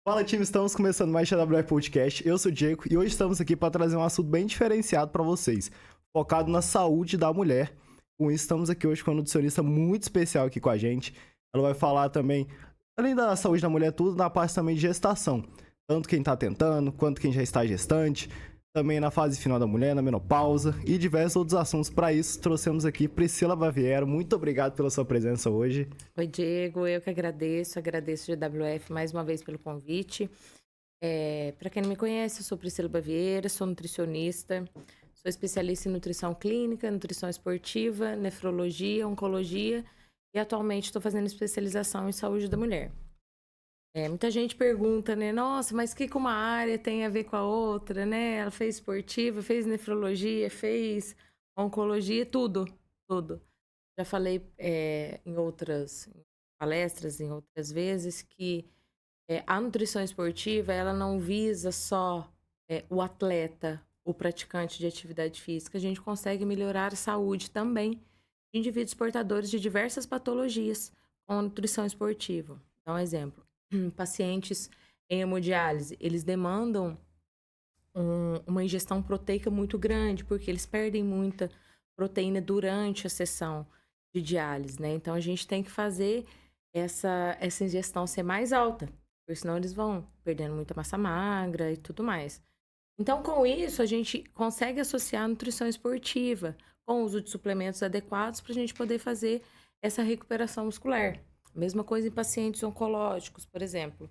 Fala, time, estamos começando mais TWF Podcast. Eu sou o Diego e hoje estamos aqui para trazer um assunto bem diferenciado para vocês, focado na saúde da mulher. Com isso, estamos aqui hoje com uma nutricionista muito especial aqui com a gente. Ela vai falar também, além da saúde da mulher, tudo na parte também de gestação. Tanto quem está tentando, quanto quem já está gestante, também na fase final da mulher, na menopausa e diversos outros assuntos. Para isso, trouxemos aqui Priscila Baviero. Muito obrigado pela sua presença hoje. Oi, Diego, eu que agradeço GWF mais uma vez pelo convite. Para quem não me conhece, eu sou Priscila Baviera, sou nutricionista, sou especialista em nutrição clínica, nutrição esportiva, nefrologia, oncologia e atualmente estou fazendo especialização em saúde da mulher. Muita gente pergunta, né? Nossa, mas o que uma área tem a ver com a outra, né? Ela fez esportiva, fez nefrologia, fez oncologia, tudo, tudo. Já falei em outras palestras, em outras vezes, que a nutrição esportiva, ela não visa só o atleta, o praticante de atividade física. A gente consegue melhorar a saúde também de indivíduos portadores de diversas patologias com a nutrição esportiva. Dá um exemplo. Pacientes em hemodiálise, eles demandam uma ingestão proteica muito grande, porque eles perdem muita proteína durante a sessão de diálise, né? Então, a gente tem que fazer essa ingestão ser mais alta, porque senão eles vão perdendo muita massa magra e tudo mais. Então, com isso, a gente consegue associar a nutrição esportiva com o uso de suplementos adequados para a gente poder fazer essa recuperação muscular. Mesma coisa em pacientes oncológicos, por exemplo.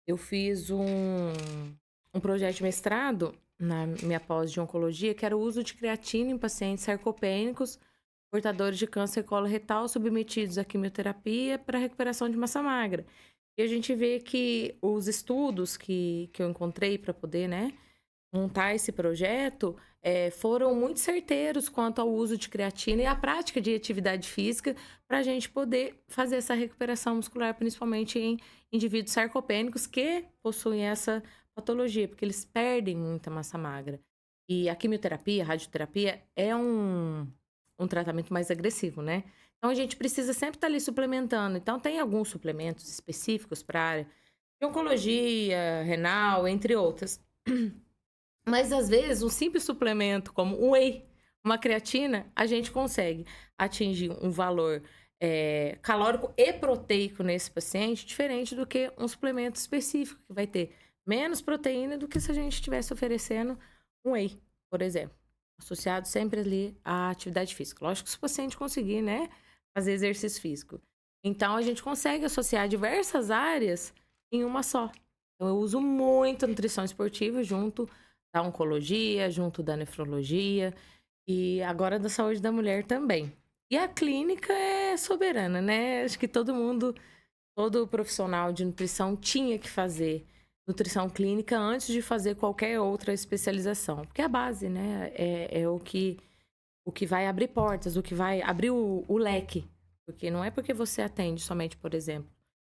Eu fiz um projeto de mestrado na minha pós de oncologia, que era o uso de creatina em pacientes sarcopênicos, portadores de câncer coloretal submetidos à quimioterapia para recuperação de massa magra. E a gente vê que os estudos que eu encontrei para poder, né, montar esse projeto foram muito certeiros quanto ao uso de creatina e a prática de atividade física para a gente poder fazer essa recuperação muscular, principalmente em indivíduos sarcopênicos que possuem essa patologia, porque eles perdem muita massa magra. E a quimioterapia, a radioterapia é um tratamento mais agressivo, né? Então a gente precisa sempre estar ali suplementando. Então tem alguns suplementos específicos para a área de oncologia, renal, entre outras. Mas às vezes um simples suplemento como um whey, uma creatina, a gente consegue atingir um valor calórico e proteico nesse paciente diferente do que um suplemento específico, que vai ter menos proteína do que se a gente estivesse oferecendo um whey, por exemplo. Associado sempre ali à atividade física. Lógico que se o paciente conseguir, né, fazer exercício físico. Então, a gente consegue associar diversas áreas em uma só. Então, eu uso muito a nutrição esportiva junto da oncologia, junto da nefrologia e agora da saúde da mulher também. E a clínica é soberana, né? Acho que todo profissional de nutrição tinha que fazer nutrição clínica antes de fazer qualquer outra especialização. Porque é a base, né? É o que vai abrir portas, o que vai abrir o leque. Porque não é porque você atende somente, por exemplo,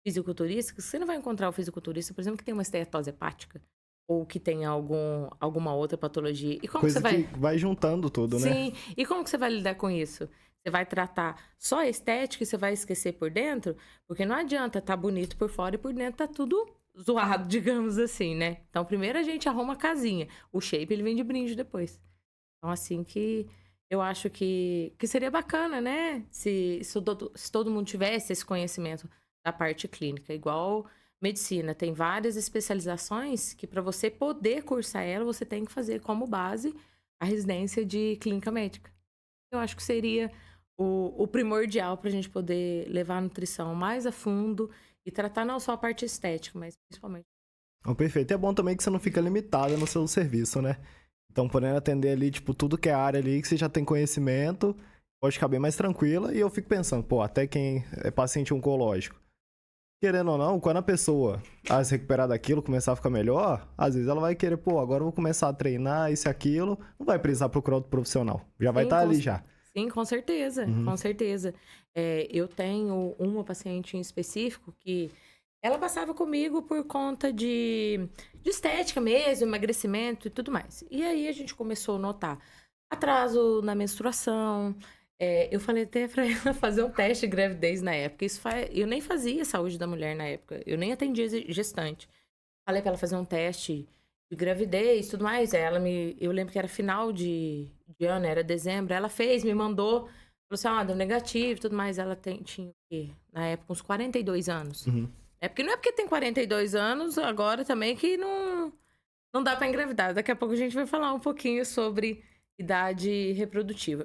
fisiculturista, que você não vai encontrar o fisiculturista, por exemplo, que tem uma esteatose hepática ou que tem alguma outra patologia. E como que você Coisa que vai... vai juntando tudo, né? Sim, e como que você vai lidar com isso? Você vai tratar só a estética e você vai esquecer por dentro? Porque não adianta tá bonito por fora e por dentro tá tudo zoado, digamos assim, né? Então, primeiro a gente arruma a casinha. O shape, ele vem de brinde depois. Então, assim que eu acho que seria bacana, né? Se todo mundo tivesse esse conhecimento da parte clínica. Igual medicina, tem várias especializações que para você poder cursar ela, você tem que fazer como base a residência de clínica médica. Eu acho que seria o primordial para a gente poder levar a nutrição mais a fundo e tratar não só a parte estética, mas principalmente. Então, perfeito. É bom também que você não fica limitada no seu serviço, né? Então, podendo atender ali, tipo, tudo que é área ali que você já tem conhecimento, pode ficar bem mais tranquila. E eu fico pensando, pô, até quem é paciente oncológico, querendo ou não, quando a pessoa se recuperar daquilo, começar a ficar melhor, às vezes ela vai querer, pô, agora eu vou começar a treinar isso e aquilo, não vai precisar procurar outro profissional. Já vai Sim, estar com, ali já. sim, com certeza, Uhum. com certeza. Eu tenho uma paciente em específico que ela passava comigo por conta de estética mesmo, emagrecimento e tudo mais. E aí a gente começou a notar atraso na menstruação. Eu falei até pra ela fazer um teste de gravidez na época. Eu nem fazia saúde da mulher na época. Eu nem atendia gestante. falei pra ela fazer um teste de gravidez e tudo mais. Eu lembro que era final de ano, era dezembro. Ela fez, me mandou, falou assim: ah, deu negativo e tudo mais. Ela tinha, o quê? Na época, uns 42 anos. Uhum. É porque não é porque tem 42 anos agora também que não dá pra engravidar. Daqui a pouco a gente vai falar um pouquinho sobre idade reprodutiva.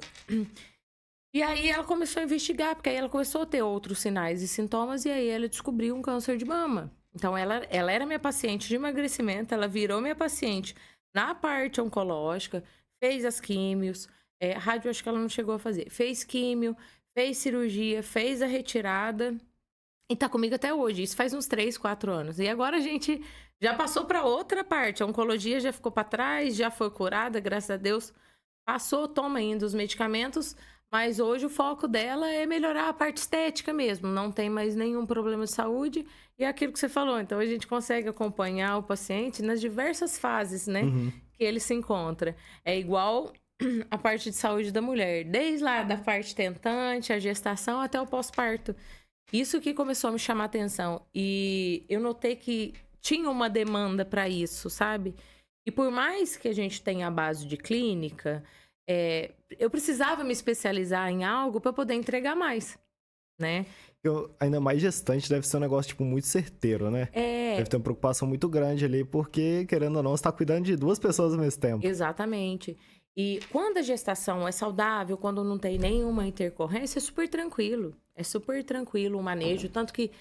E aí ela começou a investigar, porque aí ela começou a ter outros sinais e sintomas, e aí ela descobriu um câncer de mama. Então ela era minha paciente de emagrecimento, ela virou minha paciente na parte oncológica, fez as químios, rádio acho que ela não chegou a fazer, fez químio, fez cirurgia, fez a retirada, e tá comigo até hoje. Isso faz uns 3, 4 anos. E agora a gente já passou para outra parte. A oncologia já ficou para trás, já foi curada, graças a Deus. Passou, toma ainda os medicamentos, mas hoje o foco dela é melhorar a parte estética mesmo. Não tem mais nenhum problema de saúde. E é aquilo que você falou. Então a gente consegue acompanhar o paciente nas diversas fases, né? Uhum. Que ele se encontra. É igual a parte de saúde da mulher. Desde lá da parte tentante, a gestação, até o pós-parto. Isso que começou a me chamar a atenção. E eu notei que tinha uma demanda para isso, sabe? E por mais que a gente tenha a base de clínica, eu precisava me especializar em algo para poder entregar mais, né? Ainda mais gestante deve ser um negócio, tipo, muito certeiro, né? Deve ter uma preocupação muito grande ali, porque, querendo ou não, você tá cuidando de 2 pessoas ao mesmo tempo. Exatamente. E quando a gestação é saudável, quando não tem nenhuma intercorrência, é super tranquilo. É super tranquilo o manejo, tanto que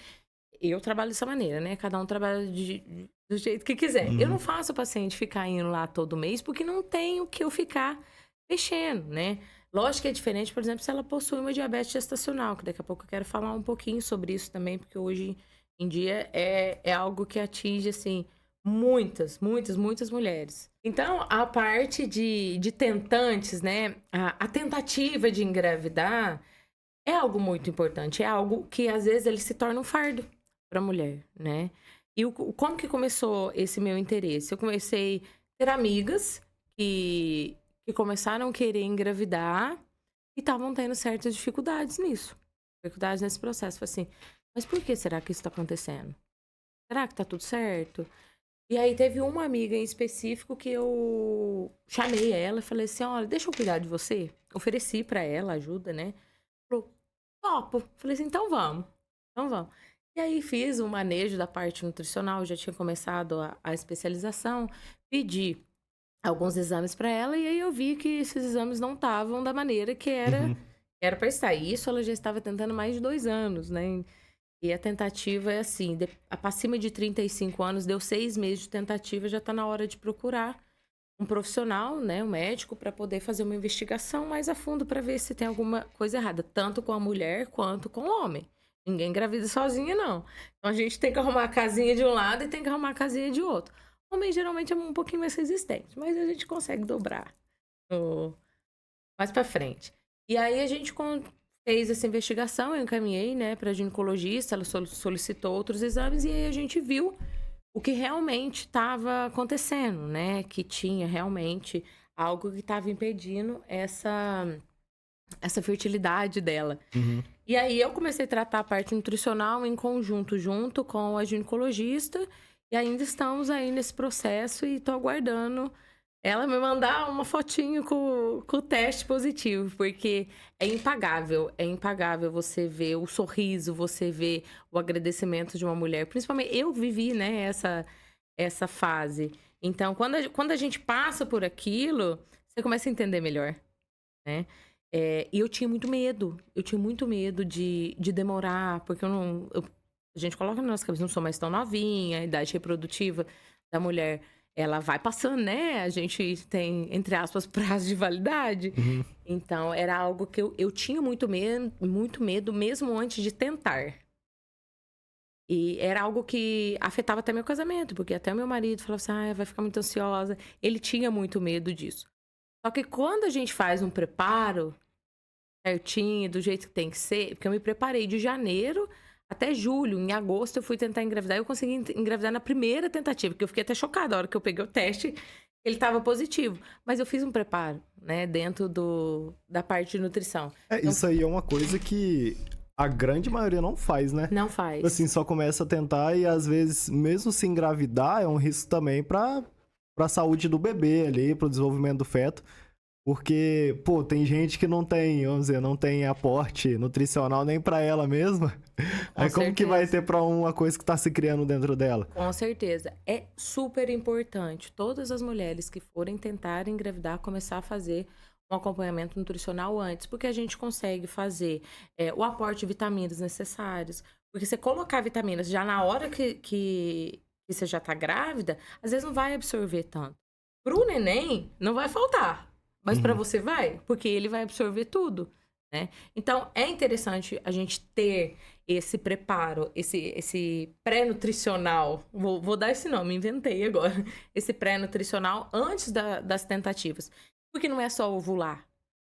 eu trabalho dessa maneira, né? Cada um trabalha do jeito que quiser. Eu não faço o paciente ficar indo lá todo mês, porque não tem o que eu ficar mexendo, né? Lógico que é diferente, por exemplo, se ela possui uma diabetes gestacional, que daqui a pouco eu quero falar um pouquinho sobre isso também, porque hoje em dia é algo que atinge, assim, muitas, muitas, muitas mulheres. Então, a parte de tentantes, né? A tentativa de engravidar é algo muito importante. É algo que, às vezes, ele se torna um fardo para a mulher, né? E como que começou esse meu interesse? Eu comecei a ter amigas que começaram a querer engravidar e estavam tendo certas dificuldades nisso. Dificuldades nesse processo. Falei assim, mas por que será que isso está acontecendo? Será que tá tudo certo? E aí teve uma amiga em específico que eu chamei ela e falei assim, olha, deixa eu cuidar de você. Ofereci pra ela ajuda, né? Falou, topo. Falei assim, então vamos. Então vamos. E aí fiz o manejo da parte nutricional, já tinha começado a especialização, pedi alguns exames pra ela e aí eu vi que esses exames não estavam da maneira que era para estar. E isso ela já estava tentando mais de 2 anos, né? E a tentativa é assim, acima de 35 anos, deu 6 meses de tentativa, já está na hora de procurar um profissional, né, um médico, para poder fazer uma investigação mais a fundo para ver se tem alguma coisa errada, tanto com a mulher quanto com o homem. Ninguém engravida sozinha, não. Então a gente tem que arrumar a casinha de um lado e tem que arrumar a casinha de outro. O homem geralmente é um pouquinho mais resistente, mas a gente consegue dobrar mais para frente. E aí a gente fez essa investigação, eu encaminhei, né, para ginecologista, ela solicitou outros exames e aí a gente viu o que realmente estava acontecendo, né, que tinha realmente algo que estava impedindo essa fertilidade dela. Uhum. E aí eu comecei a tratar a parte nutricional em conjunto, junto com a ginecologista, e ainda estamos aí nesse processo e tô aguardando ela me mandar uma fotinho com o teste positivo, porque é impagável você ver o sorriso, você ver o agradecimento de uma mulher. Principalmente, eu vivi, né, essa fase. Então, quando a gente passa por aquilo, você começa a entender melhor, né? E eu tinha muito medo de demorar, porque a gente coloca na nossa cabeça, não sou mais tão novinha, a idade reprodutiva da mulher ela vai passando, né? A gente tem, entre aspas, prazo de validade. Uhum. Então, era algo que eu tinha muito medo, mesmo antes de tentar. E era algo que afetava até meu casamento, porque até meu marido falava assim, vai ficar muito ansiosa. Ele tinha muito medo disso. Só que quando a gente faz um preparo certinho, do jeito que tem que ser, porque eu me preparei de janeiro até julho, em agosto eu fui tentar engravidar e eu consegui engravidar na primeira tentativa, porque eu fiquei até chocada a hora que eu peguei o teste, ele estava positivo. Mas eu fiz um preparo, né, dentro da parte de nutrição. Isso aí é uma coisa que a grande maioria não faz, né? Não faz. Assim, só começa a tentar e às vezes, mesmo se engravidar, é um risco também pra saúde do bebê ali, pro desenvolvimento do feto. Porque, pô, tem gente que não tem, vamos dizer, não tem aporte nutricional nem pra ela mesma. Aí como que vai ter pra uma coisa que tá se criando dentro dela? Com certeza. É super importante todas as mulheres que forem tentar engravidar começar a fazer um acompanhamento nutricional antes, porque a gente consegue fazer o aporte de vitaminas necessários. Porque você colocar vitaminas já na hora que você já tá grávida, às vezes não vai absorver tanto. Pro neném, não vai faltar. Mas para você vai, porque ele vai absorver tudo, né? Então, é interessante a gente ter esse preparo, esse pré-nutricional. Vou dar esse nome, inventei agora. Esse pré-nutricional antes das tentativas. Porque não é só ovular.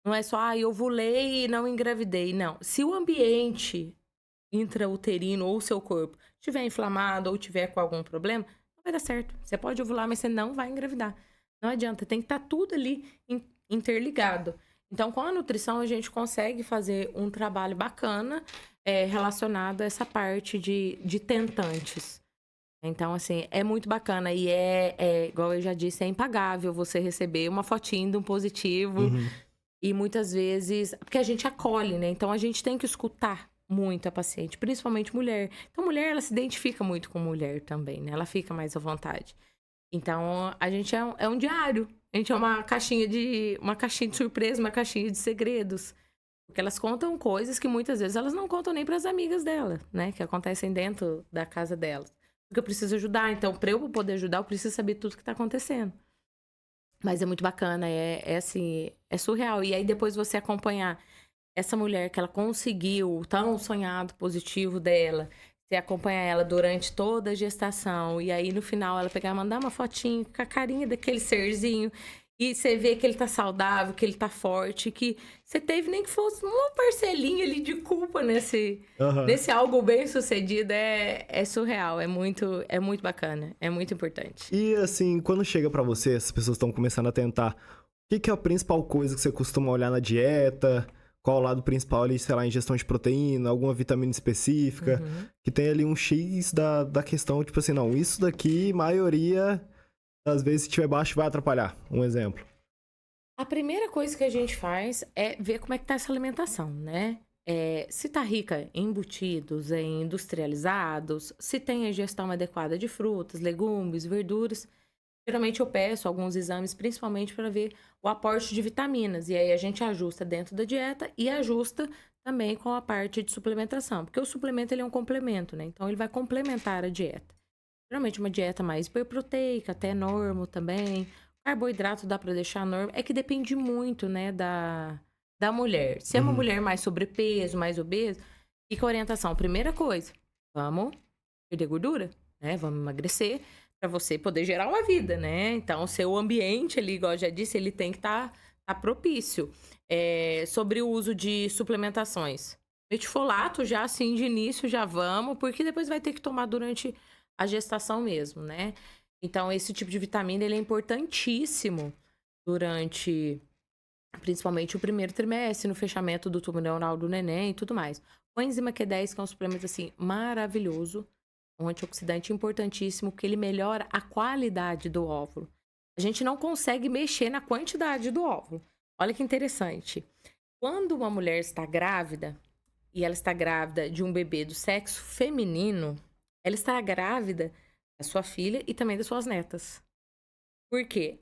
Não é só, eu ovulei e não engravidei. Não. Se o ambiente intrauterino ou o seu corpo estiver inflamado ou tiver com algum problema, não vai dar certo. Você pode ovular, mas você não vai engravidar. Não adianta, tem que estar tudo ali interligado. Então, com a nutrição, a gente consegue fazer um trabalho bacana relacionado a essa parte de tentantes. Então, assim, é muito bacana. E igual eu já disse, é impagável você receber uma fotinho de um positivo. E muitas vezes... Porque a gente acolhe, né? Então, a gente tem que escutar muito a paciente, principalmente mulher. Então, mulher, ela se identifica muito com mulher também, né? Ela fica mais à vontade. Então, a gente é um diário. A gente é uma caixinha de surpresa, uma caixinha de segredos. Porque elas contam coisas que muitas vezes elas não contam nem para as amigas dela, né? Que acontecem dentro da casa delas. Porque eu preciso ajudar. Então, para eu poder ajudar, eu preciso saber tudo que está acontecendo. Mas é muito bacana, assim, é surreal. E aí, depois você acompanhar essa mulher que ela conseguiu o tão sonhado positivo dela... Você acompanha ela durante toda a gestação. E aí, no final, ela pegar e mandar uma fotinho com a carinha daquele serzinho. E você vê que ele tá saudável, que ele tá forte. Que você teve nem que fosse uma parcelinha ali de culpa nesse algo bem sucedido. É surreal, é muito bacana. É muito importante. E, assim, quando chega pra você, as pessoas estão começando a tentar. O que é a principal coisa que você costuma olhar na dieta? Qual o lado principal ali, sei lá, ingestão de proteína, alguma vitamina específica, que tem ali um X da questão, tipo assim, não, isso daqui, maioria, às vezes, se tiver baixo, vai atrapalhar. Um exemplo. A primeira coisa que a gente faz é ver como é que tá essa alimentação, né? Se tá rica em embutidos, em industrializados, se tem a ingestão adequada de frutas, legumes, verduras. Geralmente eu peço alguns exames, principalmente para ver o aporte de vitaminas. E aí a gente ajusta dentro da dieta e ajusta também com a parte de suplementação. Porque o suplemento ele é um complemento, né? Então ele vai complementar a dieta. Geralmente uma dieta mais hiperproteica, até normo também. Carboidrato dá para deixar normo. É que depende muito, né, da mulher. Se é uma mulher mais sobrepeso, mais obesa, fica a orientação. Primeira coisa, vamos perder gordura, né? Vamos emagrecer. Para você poder gerar uma vida, né? Então, o seu ambiente ali, igual eu já disse, ele tem que estar propício. Sobre o uso de suplementações. Metifolato, já assim, de início, já vamos, porque depois vai ter que tomar durante a gestação mesmo, né? Então, esse tipo de vitamina, ele é importantíssimo durante, principalmente, o primeiro trimestre, no fechamento do tubo neural do neném e tudo mais. O enzima Q10, que é um suplemento, assim, maravilhoso. Um antioxidante importantíssimo, que ele melhora a qualidade do óvulo. A gente não consegue mexer na quantidade do óvulo. Olha que interessante. Quando uma mulher está grávida, e ela está grávida de um bebê do sexo feminino, ela está grávida da sua filha e também das suas netas. Por quê?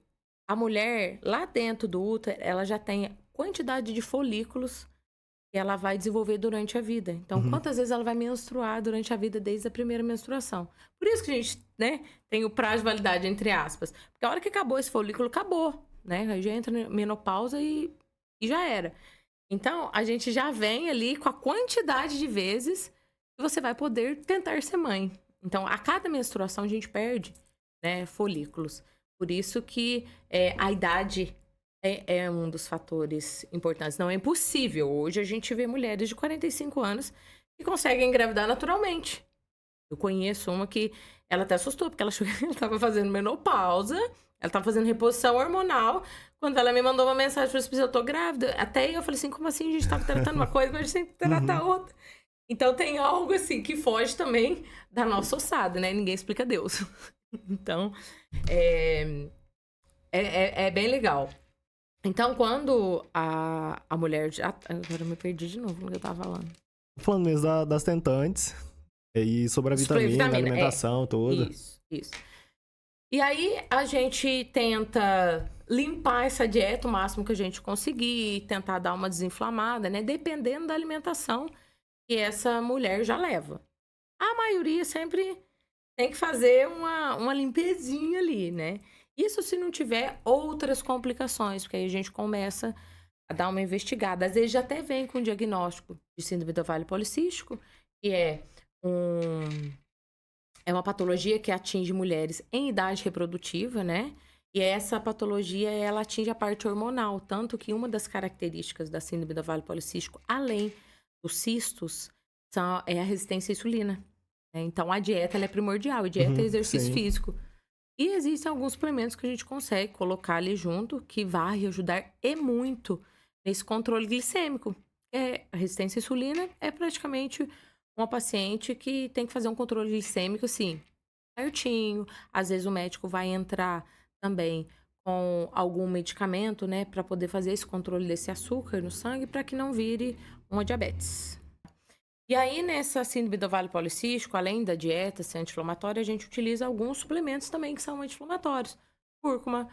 A mulher, lá dentro do útero, ela já tem quantidade de folículos que ela vai desenvolver durante a vida. Então, quantas vezes ela vai menstruar durante a vida desde a primeira menstruação? Por isso que a gente, né, tem o prazo de validade, entre aspas. Porque a hora que acabou esse folículo, acabou, né? Aí já entra na menopausa e já era. Então, a gente já vem ali com a quantidade de vezes que você vai poder tentar ser mãe. Então, a cada menstruação, a gente perde, né, folículos. Por isso que a idade é um dos fatores importantes. Não é impossível. Hoje a gente vê mulheres de 45 anos que conseguem engravidar naturalmente. Eu conheço uma que ela até assustou, porque ela achou que ela estava fazendo menopausa, ela estava fazendo reposição hormonal. Quando ela me mandou uma mensagem, falou assim, eu tô grávida. Até eu falei assim, como assim? A gente estava tratando uma coisa, mas a gente tem que tratar outra. Então tem algo assim que foge também da nossa ossada, né? Ninguém explica Deus. Então, é, é bem legal. Então, quando a mulher... Agora eu me perdi de novo no que eu tava falando. Falando mesmo das tentantes, e sobre a Super vitamina, vitamina, alimentação, toda. Isso. E aí a gente tenta limpar essa dieta o máximo que a gente conseguir, tentar dar uma desinflamada, né? Dependendo da alimentação que essa mulher já leva. A maioria sempre tem que fazer uma limpezinha ali, né? Isso se não tiver outras complicações, porque aí a gente começa a dar uma investigada. Às vezes já até vem com diagnóstico de síndrome do ovário policístico, que é uma patologia que atinge mulheres em idade reprodutiva, né? E essa patologia, ela atinge a parte hormonal, tanto que uma das características da síndrome do ovário policístico, além dos cistos, é a resistência à insulina. Né? Então, a dieta ela é primordial, a dieta é exercício Sim. físico. E existem alguns suplementos que a gente consegue colocar ali junto, que vai ajudar e muito nesse controle glicêmico. A resistência à insulina é praticamente uma paciente que tem que fazer um controle glicêmico, assim, certinho. Às vezes o médico vai entrar também com algum medicamento, né, para poder fazer esse controle desse açúcar no sangue, para que não vire uma diabetes. E aí, nessa síndrome do ovário policístico, além da dieta ser anti-inflamatória, a gente utiliza alguns suplementos também que são anti-inflamatórios. Cúrcuma,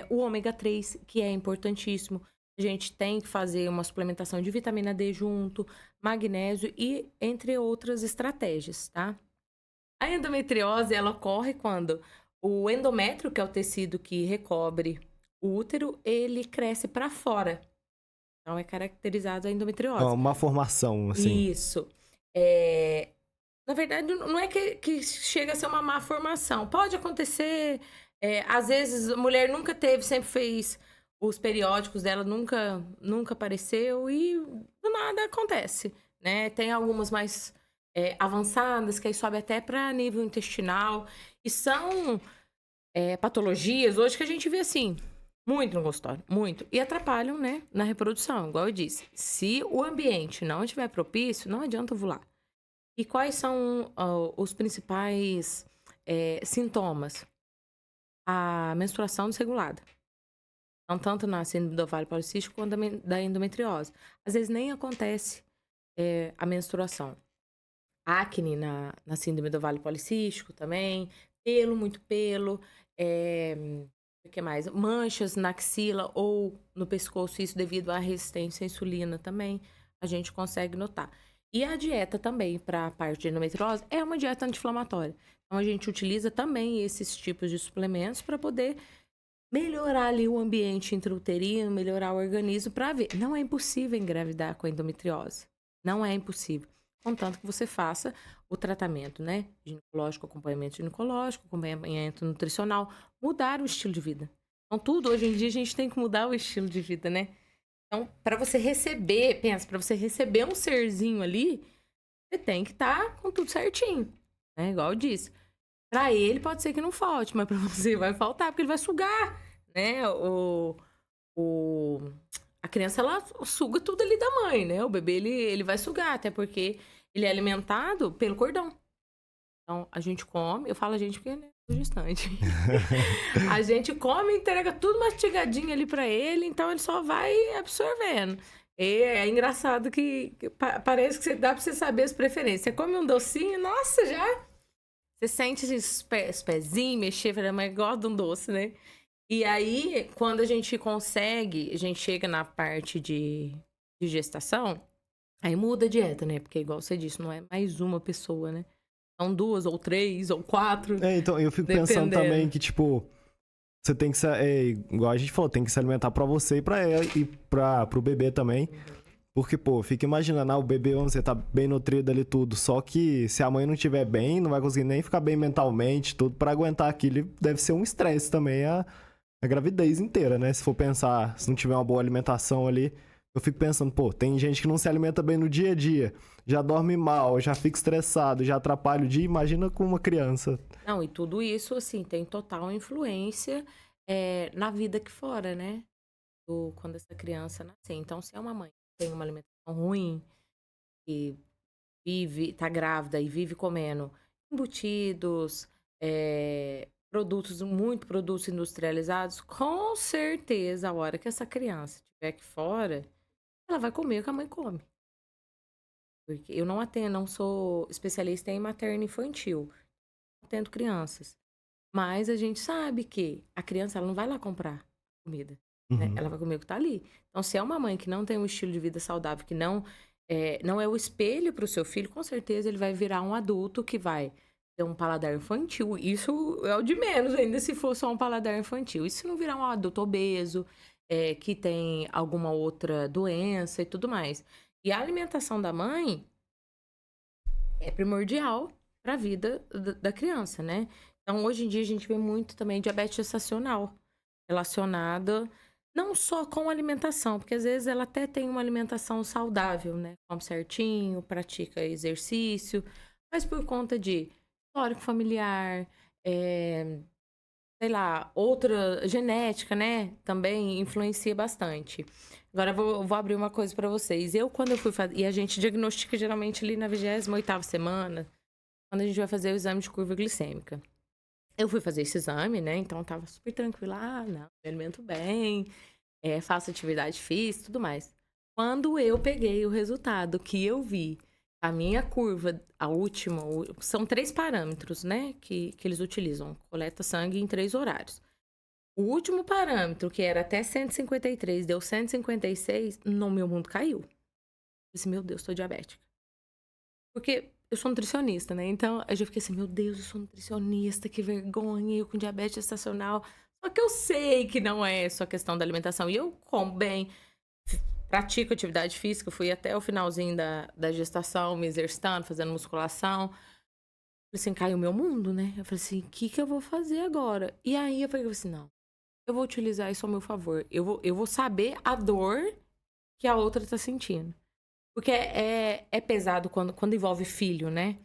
o ômega 3, que é importantíssimo. A gente tem que fazer uma suplementação de vitamina D junto, magnésio e entre outras estratégias, tá? A endometriose, ela ocorre quando o endométrio, que é o tecido que recobre o útero, ele cresce para fora. Então, é caracterizado a É endometriose. uma formação, assim. Isso. Na verdade, não é que chega a ser uma má formação. Pode acontecer, às vezes a mulher nunca teve, sempre fez os periódicos dela, nunca apareceu e do nada acontece, né? Tem algumas mais avançadas, que aí sobe até para nível intestinal. E são patologias hoje que a gente vê assim, muito no consultório, muito. E atrapalham, né, na reprodução, igual eu disse. Se o ambiente não estiver propício, não adianta ovular. E quais são os principais sintomas? A menstruação desregulada. Então, tanto na síndrome do ovário policístico quanto da endometriose. Às vezes nem acontece a menstruação. Acne na síndrome do ovário policístico também. Pelo, muito pelo. O que mais? Manchas na axila ou no pescoço, isso devido à resistência à insulina também. A gente consegue notar. E a dieta também, para a parte de endometriose, é uma dieta anti-inflamatória. Então, a gente utiliza também esses tipos de suplementos para poder melhorar ali o ambiente intrauterino, melhorar o organismo para ver. Não é impossível engravidar com endometriose. Não é impossível. Contanto que você faça o tratamento, né? Ginecológico, acompanhamento ginecológico, acompanhamento nutricional, mudar o estilo de vida. Então, tudo hoje em dia a gente tem que mudar o estilo de vida, né? Então, para você receber, pensa, para você receber um serzinho ali, você tem que estar com tudo certinho, né? Igual eu disse. Para ele pode ser que não falte, mas para você vai faltar, porque ele vai sugar, né? O... A criança, ela suga tudo ali da mãe, né? O bebê, ele vai sugar, até porque ele é alimentado pelo cordão. Então, a gente come, eu falo a gente porque é distante. A gente come e entrega tudo mastigadinho ali para ele, então ele só vai absorvendo. E é engraçado que parece que dá para você saber as preferências. Você come um docinho, nossa, já... Você sente os pezinhos mexer, mas gosta de um doce, né? E aí, quando a gente consegue, a gente chega na parte de gestação, aí muda a dieta, né? Porque, igual você disse, não é mais uma pessoa, né? São duas, ou três, ou quatro, Então, eu fico pensando também dependendo. que, tipo, você tem que igual a gente falou, tem que se alimentar pra você e pra ela e pro bebê também. Porque, pô, fica imaginando, o bebê, você tá bem nutrido ali tudo. Só que se a mãe não estiver bem, não vai conseguir nem ficar bem mentalmente, tudo pra aguentar aquilo. Deve ser um estresse também a gravidez inteira, né? Se for pensar, se não tiver uma boa alimentação ali. Eu fico pensando, pô, tem gente que não se alimenta bem no dia a dia, já dorme mal, já fica estressado, já atrapalha o dia. Imagina com uma criança. Não, e tudo isso, assim, tem total influência na vida aqui fora, né? Quando essa criança nascer. Então, se é uma mãe que tem uma alimentação ruim, e tá grávida e vive comendo embutidos, produtos industrializados, com certeza, a hora que essa criança estiver aqui fora, ela vai comer o que a mãe come. Porque eu não sou especialista em materno infantil, atendo crianças. Mas a gente sabe que a criança ela não vai lá comprar comida, né? Uhum. Ela vai comer o que tá ali. Então, se é uma mãe que não tem um estilo de vida saudável, que não é o espelho para o seu filho, com certeza ele vai virar um adulto que vai ter um paladar infantil. Isso é o de menos ainda se for só um paladar infantil. E se não virar um adulto obeso, que tem alguma outra doença e tudo mais. E a alimentação da mãe é primordial para a vida da criança, né? Então, hoje em dia, a gente vê muito também diabetes gestacional relacionada não só com alimentação, porque às vezes ela até tem uma alimentação saudável, né? Come certinho, pratica exercício, mas por conta de histórico familiar, sei lá, outra genética, né? Também influencia bastante. Agora eu vou abrir uma coisa para vocês. Quando eu fui fazer. E a gente diagnostica geralmente ali na 28ª semana, quando a gente vai fazer o exame de curva glicêmica. Eu fui fazer esse exame, né? Então eu tava super tranquila. Ah, não, me alimento bem, faço atividade física e tudo mais. Quando eu peguei o resultado que eu vi, a minha curva, a última, são 3 parâmetros, né? Que eles utilizam. Coleta sangue em 3 horários. O último parâmetro, que era até 153, deu 156, no meu mundo caiu. Eu disse, meu Deus, tô diabética. Porque eu sou nutricionista, né? Então, eu já fiquei assim, meu Deus, eu sou nutricionista, que vergonha, eu com diabetes gestacional. Só que eu sei que não é só questão da alimentação. E eu como bem, pratico atividade física, fui até o finalzinho da gestação, me exercitando, fazendo musculação. Falei assim, caiu o meu mundo, né? Eu falei assim, o que eu vou fazer agora? E aí eu falei assim, não, eu vou utilizar isso ao meu favor. Eu vou saber a dor que a outra tá sentindo. Porque é pesado quando envolve filho, né?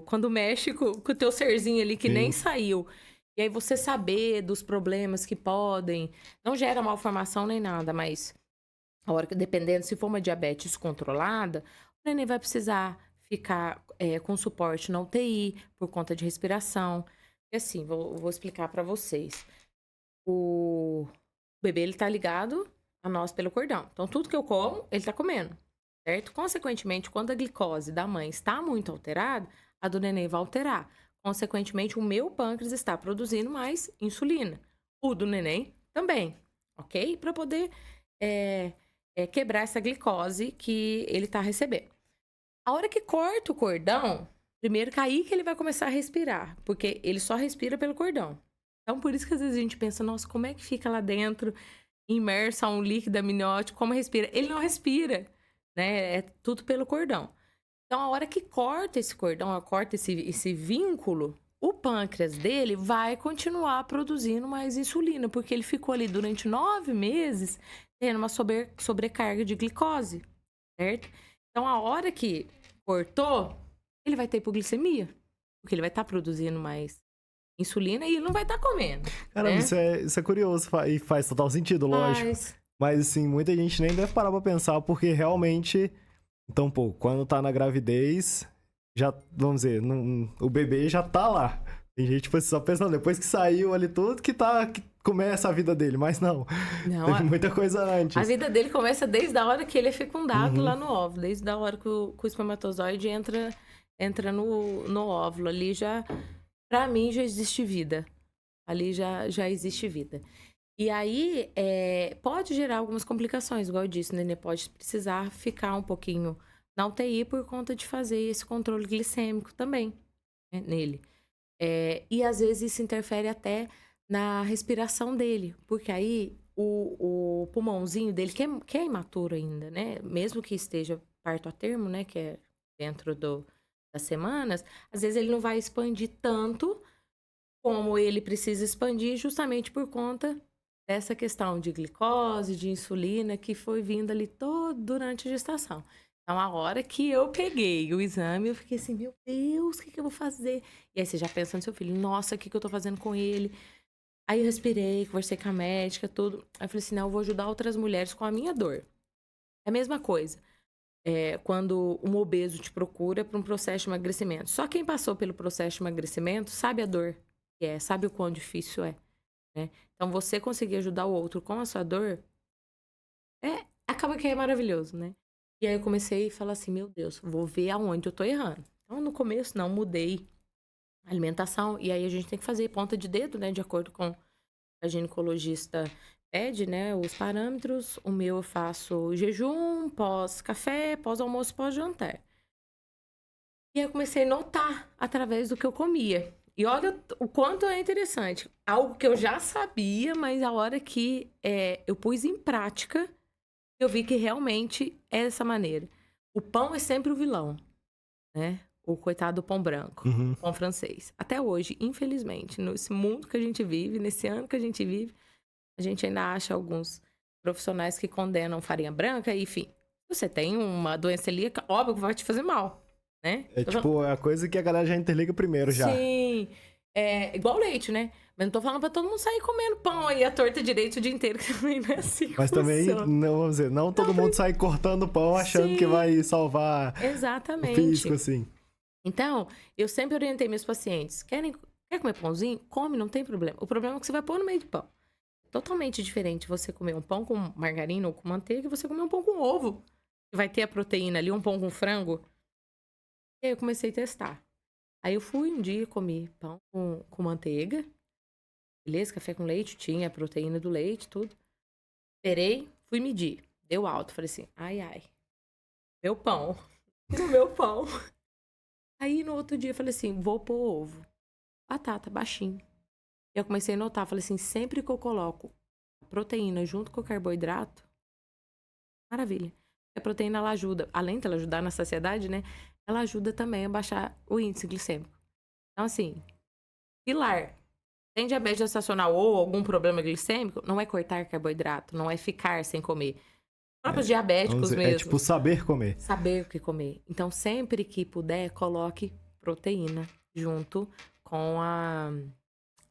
Quando mexe com o teu serzinho ali que nem Sim. saiu. E aí você saber dos problemas que podem. Não gera malformação nem nada, mas a hora que, dependendo, se for uma diabetes controlada, o neném vai precisar ficar com suporte na UTI por conta de respiração. E assim, vou explicar pra vocês. O bebê, ele tá ligado a nós pelo cordão. Então, tudo que eu como, ele tá comendo, certo? Consequentemente, quando a glicose da mãe está muito alterada, a do neném vai alterar. Consequentemente, o meu pâncreas está produzindo mais insulina. O do neném também, ok? Para poder quebrar essa glicose que ele tá recebendo. A hora que corta o cordão, primeiro que aí que ele vai começar a respirar, porque ele só respira pelo cordão. Então, por isso que às vezes a gente pensa, nossa, como é que fica lá dentro, imerso a um líquido amniótico, como respira? Ele não respira, né? É tudo pelo cordão. Então, a hora que corta esse cordão, corta esse vínculo, o pâncreas dele vai continuar produzindo mais insulina, porque ele ficou ali durante 9 meses tendo uma sobrecarga de glicose, certo? Então, a hora que cortou, ele vai ter hipoglicemia, porque ele vai estar produzindo mais insulina e ele não vai estar comendo, Caramba, né? isso é curioso e faz total sentido, lógico. Mas, Mas, assim, muita gente nem deve parar pra pensar, porque realmente. Então, pô, quando tá na gravidez, já, vamos dizer, o bebê já tá lá. Tem gente, tipo, só pensando, depois que saiu ali tudo, que começa a vida dele. Mas não, não, teve muita coisa a antes. vida dele começa desde a hora que ele é fecundado Uhum. lá no óvulo, desde a hora que o espermatozoide entra no óvulo. Ali já, pra mim, já existe vida. Ali já existe vida. E aí, pode gerar algumas complicações, igual eu disse, o nenê pode precisar ficar um pouquinho na UTI por conta de fazer esse controle glicêmico também, né, nele. E às vezes isso interfere até na respiração dele, porque aí o pulmãozinho dele, que é imaturo ainda, né? Mesmo que esteja parto a termo, né? Que é dentro das semanas, às vezes ele não vai expandir tanto como ele precisa expandir, justamente por conta dessa questão de glicose, de insulina, que foi vindo ali todo durante a gestação. Então, a hora que eu peguei o exame, eu fiquei assim, meu Deus, o que eu vou fazer? E aí você já pensa no seu filho, nossa, o que eu tô fazendo com ele? Aí eu respirei, conversei com a médica, tudo. Aí eu falei assim, não, eu vou ajudar outras mulheres com a minha dor. É a mesma coisa. quando um obeso te procura para um processo de emagrecimento. Só quem passou pelo processo de emagrecimento sabe a dor que é, sabe o quão difícil é, né? Então, você conseguir ajudar o outro com a sua dor, acaba que é maravilhoso, né? E aí eu comecei a falar assim, meu Deus, vou ver aonde eu tô errando. Então, no começo, não, mudei a alimentação. E aí a gente tem que fazer ponta de dedo, né? De acordo com a ginecologista pede, né? Os parâmetros. O meu eu faço jejum, pós-café, pós-almoço, pós-jantar. E aí eu comecei a notar através do que eu comia. E olha o quanto é interessante. Algo que eu já sabia, mas a hora que eu pus em prática, eu vi que realmente é dessa maneira. O pão é sempre o vilão, né? O coitado do pão branco, o pão francês. Até hoje, infelizmente, nesse mundo que a gente vive, nesse ano que a gente vive, a gente ainda acha alguns profissionais que condenam farinha branca. Enfim, se você tem uma doença celíaca, óbvio que vai te fazer mal, né? É tipo a coisa que a galera já interliga primeiro já. Sim, é igual leite, né? Mas não tô falando pra todo mundo sair comendo pão aí, a torta direito o dia inteiro, que também não é assim que Mas também, funciona. não, vamos dizer, não todo mundo sai cortando pão achando Sim, que vai salvar o exatamente. físico, assim. Então, eu sempre orientei meus pacientes. Quer comer pãozinho? Come, não tem problema. O problema é que você vai pôr no meio do pão. Totalmente diferente você comer um pão com margarina ou com manteiga e você comer um pão com ovo. Que vai ter a proteína ali, um pão com frango. E aí eu comecei a testar. Aí eu fui um dia, comi pão com manteiga. Beleza, café com leite, tinha a proteína do leite, tudo. Esperei, fui medir. Deu alto. Falei assim, ai, ai. Meu pão. No meu pão. Aí no outro dia eu falei assim, vou pôr ovo. Batata, baixinho. E eu comecei a notar, falei assim, sempre que eu coloco a proteína junto com o carboidrato, maravilha. A proteína, ela ajuda, além de ela ajudar na saciedade, né? Ela ajuda também a baixar o índice glicêmico. Então, assim, pilar. Tem diabetes gestacional ou algum problema glicêmico, não é cortar carboidrato, não é ficar sem comer. Próprios diabéticos Dizer, mesmo. é tipo saber comer. Saber o que comer. Então, sempre que puder, coloque proteína junto com a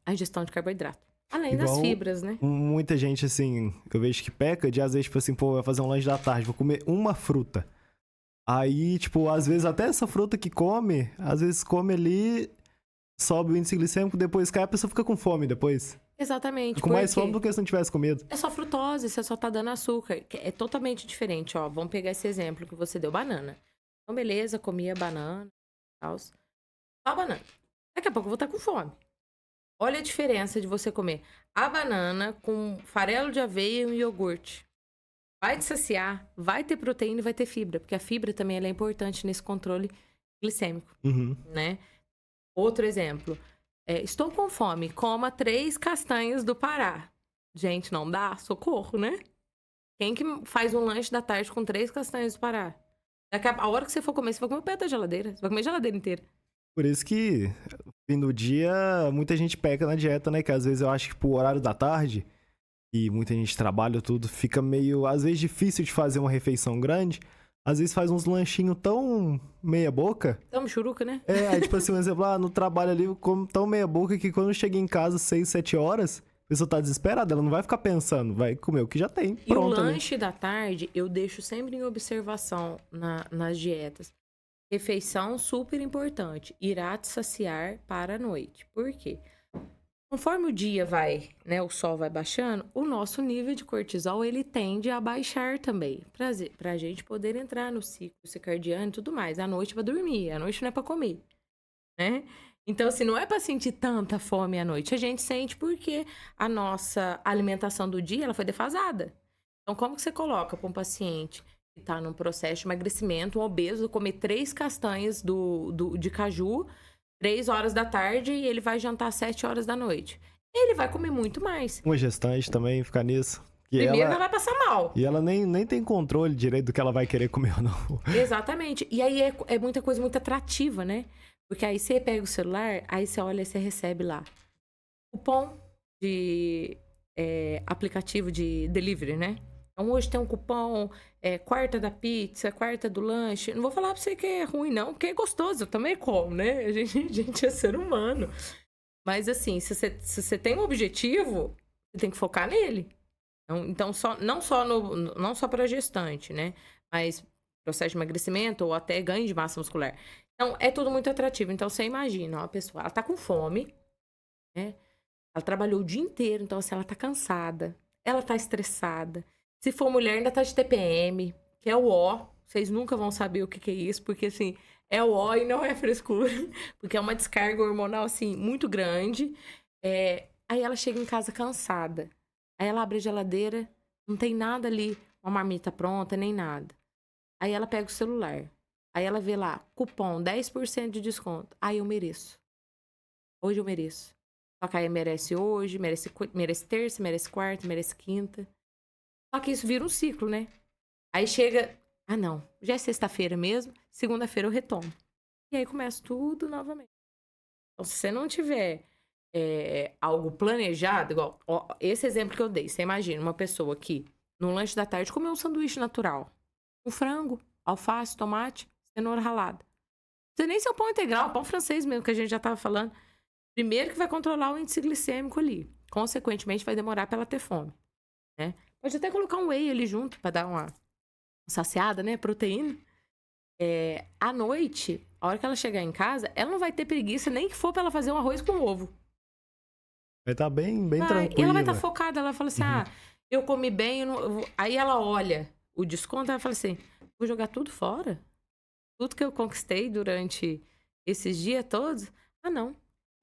ingestão de carboidrato. Além das Igual fibras, né? muita gente, assim, eu vejo que peca de, às vezes, tipo assim, pô, vai fazer um lanche da tarde, vou comer uma fruta. Aí, tipo, às vezes até essa fruta que come, às vezes come ali, sobe o índice glicêmico, depois cai, a pessoa fica com fome depois. Exatamente. Fica com mais fome do que se não tivesse comido. É só frutose, você só tá dando açúcar. Que é totalmente diferente, ó. Vamos pegar esse exemplo que você deu, banana. Então, beleza, comia banana e tal. Só a banana. Daqui a pouco eu vou estar com fome. Olha a diferença de você comer a banana com farelo de aveia e um iogurte. Vai te saciar, vai ter proteína e vai ter fibra. Porque a fibra também ela é importante nesse controle glicêmico, né? Outro exemplo. Estou com fome, coma 3 castanhas do Pará. Gente, não dá? Socorro, né? Quem que faz um lanche da tarde com 3 castanhas do Pará? A hora que você for comer, você vai comer o pé da geladeira. Você vai comer a geladeira inteira. Por isso que, no fim do dia, muita gente peca na dieta, né? Que às vezes eu acho que pro horário da tarde, e muita gente trabalha tudo, fica meio, às vezes, difícil de fazer uma refeição grande. Às vezes faz uns lanchinhos tão meia boca. Tamo churuca, né? Aí, tipo assim, um exemplo, no trabalho ali, eu como tão meia boca que quando chega em casa 6, 7 horas, a pessoa tá desesperada, ela não vai ficar pensando, vai comer o que já tem, E o pronto ali. lanche da tarde, eu deixo sempre em observação nas dietas. Refeição super importante. Irá te saciar para a noite. Por quê? Conforme o dia vai, né, o sol vai baixando, o nosso nível de cortisol, ele tende a baixar também. Pra gente poder entrar no ciclo circadiano e tudo mais. À noite pra dormir, à noite não é pra comer, né? Então, assim, não é pra sentir tanta fome à noite. A gente sente porque a nossa alimentação do dia, ela foi defasada. Então, como que você coloca para um paciente que está num processo de emagrecimento, um obeso, comer 3 castanhas de caju, 3 horas da tarde, e ele vai jantar às 7 horas da noite? Ele vai comer muito mais. Uma gestante também ficar nisso. Que Primeiro, ela ela vai passar mal. E ela nem tem controle direito do que ela vai querer comer ou não. Exatamente. E aí é muita coisa muito atrativa, né? Porque aí você pega o celular, aí você olha e você recebe lá cupom de aplicativo de delivery, né? Então, hoje tem um cupom, quarta da pizza, quarta do lanche. Não vou falar pra você que é ruim, não, porque é gostoso. Eu também como, né? A gente é ser humano. Mas, assim, se você tem um objetivo, você tem que focar nele. Então não só para gestante, né? Mas processo de emagrecimento ou até ganho de massa muscular. Então, é tudo muito atrativo. Então, você imagina, ó, a pessoa, ela tá com fome, né? Ela trabalhou o dia inteiro, então, assim, ela tá cansada, ela tá estressada. Se for mulher, ainda tá de TPM, que é o ó. Vocês nunca vão saber o que que é isso, porque, assim, é o ó e não é frescura, porque é uma descarga hormonal, assim, muito grande. Aí ela chega em casa cansada. Aí ela abre a geladeira, não tem nada ali, uma marmita pronta, nem nada. Aí ela pega o celular. Aí ela vê lá, cupom 10% de desconto. Aí eu mereço. Hoje eu mereço. Só que aí merece hoje, merece terça, merece quarta, merece quinta. Só que isso vira um ciclo, né? Aí chega, ah não, já é sexta-feira mesmo, segunda-feira eu retomo. E aí começa tudo novamente. Então, se você não tiver algo planejado, igual ó, esse exemplo que eu dei, você imagina uma pessoa que no lanche da tarde comeu um sanduíche natural, um frango, alface, tomate, cenoura ralada. Não sei nem se é o pão integral, pão francês mesmo, que a gente já estava falando. Primeiro que vai controlar o índice glicêmico ali. Consequentemente, vai demorar para ela ter fome, né? Pode até colocar um whey ali junto para dar uma saciada, né? Proteína. À noite, a hora que ela chegar em casa, ela não vai ter preguiça nem que for para ela fazer um arroz com ovo. Vai estar bem, bem E ela vai estar tranquila. focada, ela fala assim, eu comi bem, aí ela olha o desconto, ela fala assim, vou jogar tudo fora? Tudo que eu conquistei durante esses dias todos? Ah, não.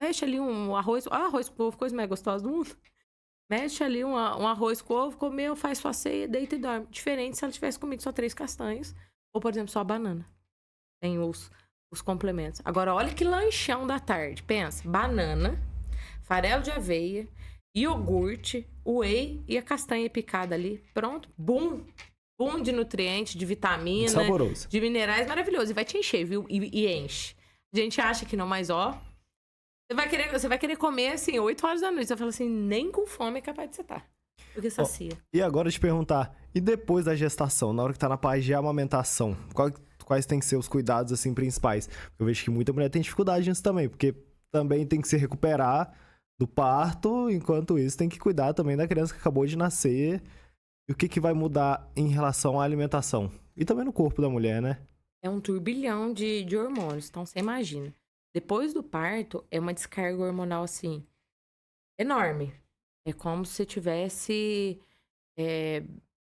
Mexe ali um arroz, arroz com ovo, coisa mais gostosa do mundo. Mexe ali um arroz com ovo, comeu, faz sua ceia, deita e dorme. Diferente se ela tivesse comido só 3 castanhas, ou, por exemplo, só a banana. Tem os complementos. Agora, olha que lanchão da tarde. Pensa, banana, farelo de aveia, iogurte, whey e a castanha picada ali. Pronto, bum! Bum de nutrientes, de vitamina, Saboroso. de minerais, maravilhoso. E vai te encher, viu? E enche. A gente acha que não, mas ó... Você vai querer comer, assim, 8 horas da noite. Você fala assim, nem com fome é capaz de você estar. Porque sacia. E agora te perguntar, e depois da gestação, na hora que tá na parte de amamentação, quais tem que ser os cuidados, assim, principais? Eu vejo que muita mulher tem dificuldade nisso também, porque também tem que se recuperar do parto, enquanto isso tem que cuidar também da criança que acabou de nascer. E o que vai mudar em relação à alimentação? E também no corpo da mulher, né? É um turbilhão de hormônios, então você imagina. Depois do parto, é uma descarga hormonal, assim, enorme. É como se tivesse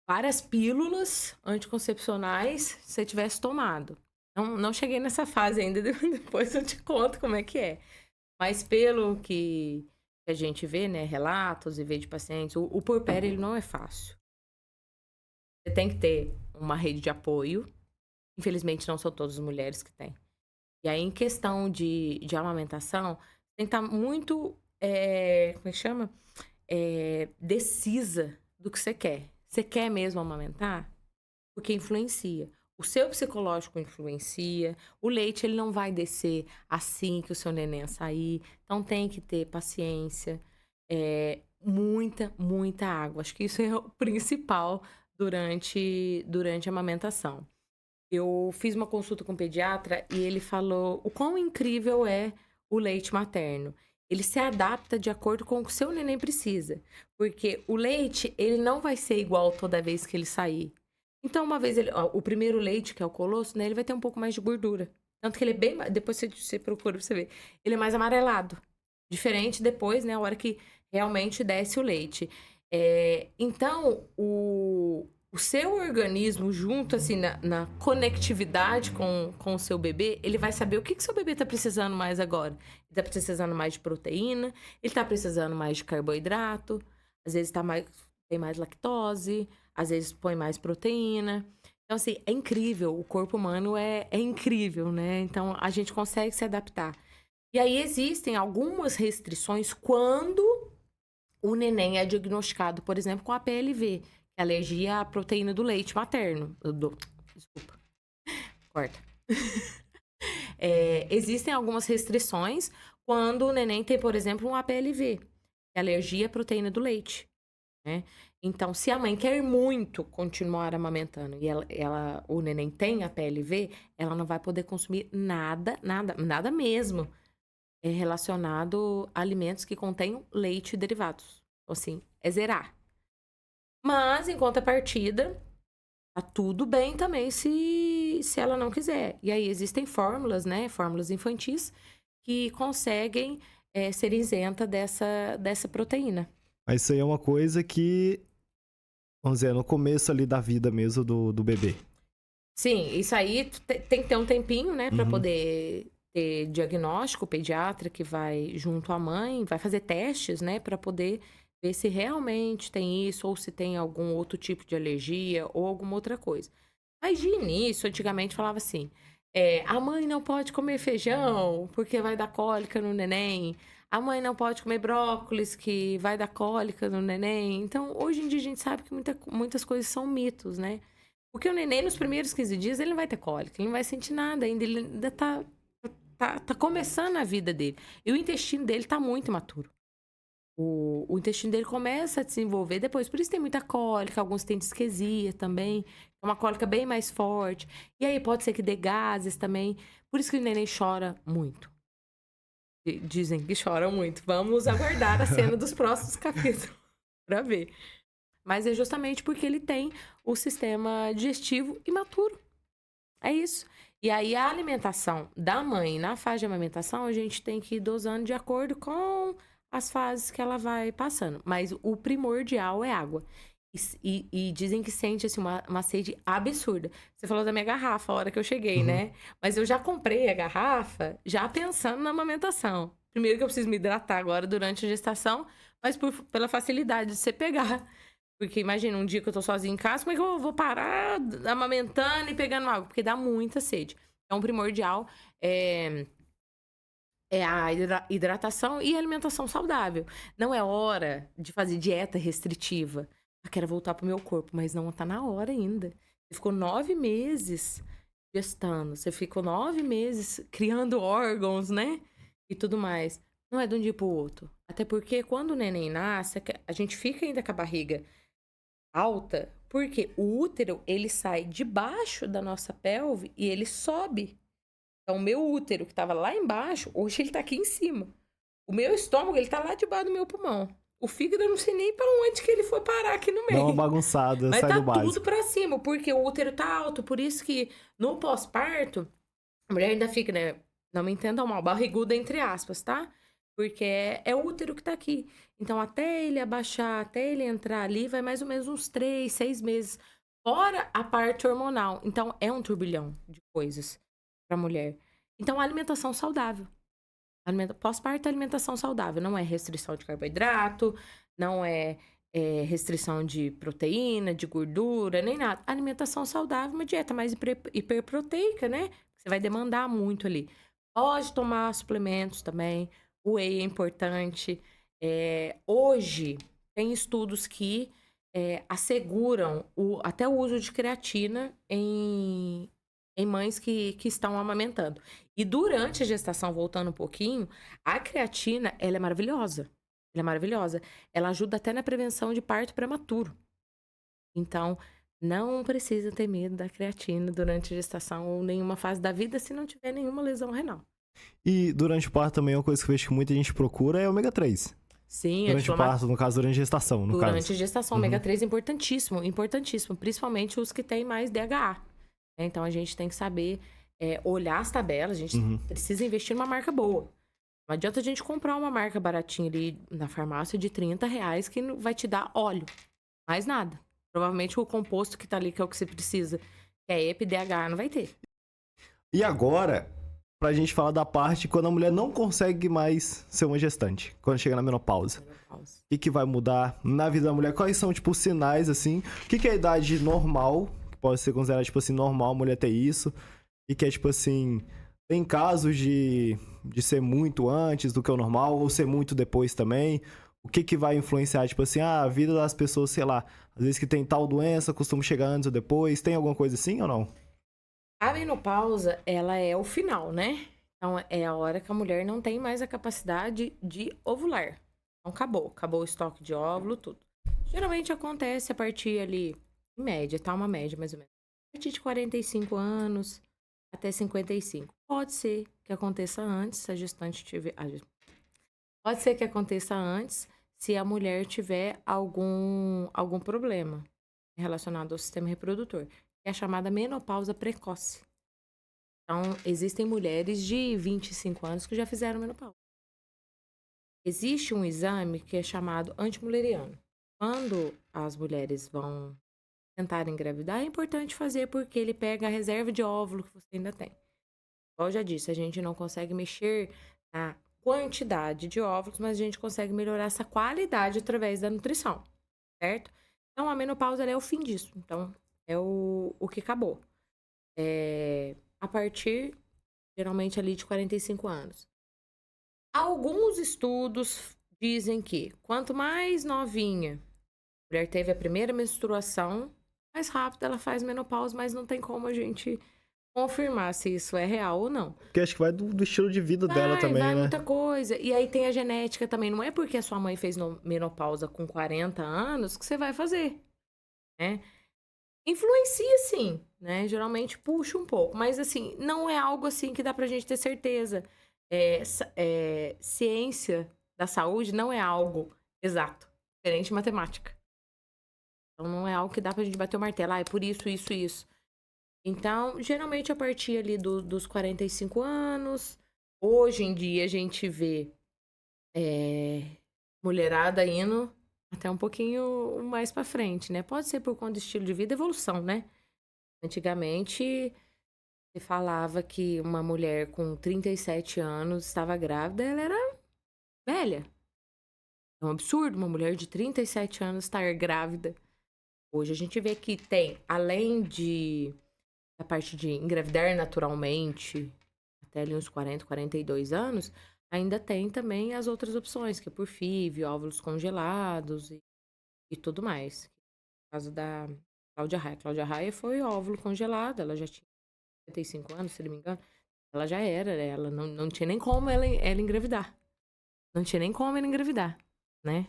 várias pílulas anticoncepcionais se você tivesse tomado. Não cheguei nessa fase ainda, depois eu te conto como é que é. Mas pelo que a gente vê, né, relatos e vê de pacientes, o puerpério ele não é fácil. Você tem que ter uma rede de apoio. Infelizmente, não são todas as mulheres que têm. E aí, em questão de amamentação, tem que estar muito, como é que chama? Decisa do que você quer. Você quer mesmo amamentar? Porque influencia. O seu psicológico influencia. O leite, ele não vai descer assim que o seu neném sair. Então, tem que ter paciência. Muita, muita água. Acho que isso é o principal durante a amamentação. Eu fiz uma consulta com um pediatra e ele falou o quão incrível é o leite materno. Ele se adapta de acordo com o que o seu neném precisa. Porque o leite, ele não vai ser igual toda vez que ele sair. Então, uma vez, o primeiro leite, que é o colosso, né, ele vai ter um pouco mais de gordura. Tanto que ele é bem... Depois você procura pra você ver. Ele é mais amarelado. Diferente depois, né, a hora que realmente desce o leite. Então, o seu organismo, junto, assim, na conectividade com o seu bebê, ele vai saber o que seu bebê tá precisando mais agora. Ele tá precisando mais de proteína, ele tá precisando mais de carboidrato, às vezes tem mais lactose, às vezes põe mais proteína. Então, assim, é incrível. O corpo humano é incrível, né? Então, a gente consegue se adaptar. E aí, existem algumas restrições quando o neném é diagnosticado, por exemplo, com a PLV, que é alergia à proteína do leite materno. Desculpa. Corta. Existem algumas restrições quando o neném tem, por exemplo, um APLV, que é alergia à proteína do leite, né? Então, se a mãe quer muito continuar amamentando e o neném tem APLV, ela não vai poder consumir nada, nada, nada mesmo relacionado a alimentos que contenham leite e derivados. Então, assim, é zerar. Mas, em contrapartida, Tá tudo bem também se ela não quiser. E aí existem fórmulas, né? Fórmulas infantis que conseguem ser isenta dessa proteína. Mas isso aí é uma coisa que, vamos dizer, no começo ali da vida mesmo do bebê. Sim, isso aí tem que ter um tempinho, né, para Uhum. poder ter diagnóstico, o pediatra que vai junto à mãe, vai fazer testes, né, para poder ver se realmente tem isso ou se tem algum outro tipo de alergia ou alguma outra coisa. Mas de início, antigamente falava assim: a mãe não pode comer feijão porque vai dar cólica no neném. A mãe não pode comer brócolis que vai dar cólica no neném. Então, hoje em dia a gente sabe que muitas coisas são mitos, né? Porque o neném, nos primeiros 15 dias, ele não vai ter cólica, ele não vai sentir nada ainda, ele ainda tá começando a vida dele. E o intestino dele tá muito imaturo. O intestino dele começa a desenvolver depois. Por isso tem muita cólica, alguns têm disquesia também. É uma cólica bem mais forte. E aí pode ser que dê gases também. Por isso que o neném chora muito. Dizem que chora muito. Vamos aguardar a cena dos próximos capítulos para ver. Mas é justamente porque ele tem o sistema digestivo imaturo. É isso. E aí a alimentação da mãe na fase de amamentação, a gente tem que ir dosando de acordo com as fases que ela vai passando. Mas o primordial é água. E dizem que sente assim, uma sede absurda. Você falou da minha garrafa a hora que eu cheguei, Uhum. né? Mas eu já comprei a garrafa já pensando na amamentação. Primeiro que eu preciso me hidratar agora durante a gestação, mas pela facilidade de você pegar. Porque imagina, um dia que eu tô sozinha em casa, como é que eu vou parar amamentando e pegando água? Porque dá muita sede. Então, o primordial é a hidratação e alimentação saudável. Não é hora de fazer dieta restritiva. Eu quero voltar pro meu corpo, mas não tá na hora ainda. Você ficou 9 meses gestando, você ficou 9 meses criando órgãos, né? E tudo mais. Não é de um dia pro outro. Até porque quando o neném nasce, a gente fica ainda com a barriga alta, porque o útero, ele sai debaixo da nossa pelve e ele sobe. Então, o meu útero, que estava lá embaixo, hoje ele tá aqui em cima. O meu estômago, ele tá lá debaixo do meu pulmão. O fígado, eu não sei nem para onde que ele foi parar aqui no Dá uma meio. bagunçada, Mas sai tá do tudo básico. para cima, porque o útero tá alto. Por isso que no pós-parto, a mulher ainda fica, né? Não me entendam mal, barriguda entre aspas, tá? Porque é o útero que tá aqui. Então, até ele abaixar, até ele entrar ali, vai mais ou menos uns 3, 6 meses. Fora a parte hormonal. Então, é um turbilhão de coisas pra mulher. Então, a alimentação saudável. Pós-parto é alimentação saudável. Não é restrição de carboidrato, não é restrição de proteína, de gordura, nem nada. Alimentação saudável, uma dieta mais hiperproteica, né? Você vai demandar muito ali. Pode tomar suplementos também. O whey é importante. Hoje, tem estudos que asseguram até o uso de creatina em mães que estão amamentando. E durante a gestação, voltando um pouquinho, a creatina, ela é maravilhosa. Ela é maravilhosa. Ela ajuda até na prevenção de parto prematuro. Então, não precisa ter medo da creatina durante a gestação ou nenhuma fase da vida se não tiver nenhuma lesão renal. E durante o parto também uma coisa que eu vejo que muita gente procura é ômega 3. Sim, Durante o parto, no caso, durante a gestação, no durante caso. a gestação, Uhum. ômega 3 é importantíssimo, importantíssimo, principalmente os que têm mais DHA. Né? Então, a gente tem que saber olhar as tabelas, a gente Uhum. precisa investir numa marca boa. Não adianta a gente comprar uma marca baratinha ali na farmácia de R$ 30 que não vai te dar óleo. Mais nada. Provavelmente o composto que tá ali, que é o que você precisa, que é EPDH, não vai ter. E agora, pra gente falar da parte quando a mulher não consegue mais ser uma gestante, quando chega na menopausa. Menopausa. O que vai mudar na vida da mulher? Quais são, tipo, os sinais, assim? O que é a idade normal? Que pode ser considerada, tipo assim, normal a mulher ter isso. E que é, tipo assim, tem casos de ser muito antes do que o normal, ou ser muito depois também. O que vai influenciar, tipo assim, a vida das pessoas, sei lá, às vezes que tem tal doença, costuma chegar antes ou depois. Tem alguma coisa assim ou não? A menopausa, ela é o final, né? Então, é a hora que a mulher não tem mais a capacidade de ovular. Então, acabou. Acabou o estoque de óvulo, tudo. Geralmente acontece a partir ali, em média, tá? Uma média, mais ou menos. A partir de 45 anos até 55. Pode ser que aconteça antes, se a gestante tiver... Pode ser que aconteça antes, se a mulher tiver algum problema relacionado ao sistema reprodutor. que é a chamada menopausa precoce. Então, existem mulheres de 25 anos que já fizeram menopausa. Existe um exame que é chamado antimuleriano. Quando as mulheres vão tentar engravidar, é importante fazer porque ele pega a reserva de óvulo que você ainda tem. Igual eu já disse, a gente não consegue mexer na quantidade de óvulos, mas a gente consegue melhorar essa qualidade através da nutrição, certo? Então, a menopausa ela é o fim disso. Então, é o que acabou. A partir, geralmente, ali de 45 anos. Alguns estudos dizem que quanto mais novinha a mulher teve a primeira menstruação, mais rápido ela faz menopausa, mas não tem como a gente confirmar se isso é real ou não. Porque acho que vai do estilo de vida dela também, Vai né? muita coisa. E aí tem a genética também. Não é porque a sua mãe fez menopausa com 40 anos que você vai fazer, né? Influencia sim, né? Geralmente puxa um pouco. Mas assim, não é algo assim que dá pra gente ter certeza. Ciência da saúde não é algo exato. Diferente de matemática. Então não é algo que dá pra gente bater o martelo. Ah, é por isso, isso, isso. Então, geralmente a partir ali dos 45 anos. Hoje em dia a gente vê mulherada indo até um pouquinho mais pra frente, né? Pode ser por conta do estilo de vida e evolução, né? Antigamente, se falava que uma mulher com 37 anos estava grávida, ela era velha. É um absurdo uma mulher de 37 anos estar grávida. Hoje a gente vê que tem, além da parte de engravidar naturalmente, até ali uns 40, 42 anos, ainda tem também as outras opções, que é por FIV, óvulos congelados e tudo mais. No caso da Cláudia Raia. Cláudia Raia foi óvulo congelado, ela já tinha 55 anos, se não me engano. Ela já era, né? Ela não tinha nem como ela engravidar. Não tinha nem como ela engravidar, né?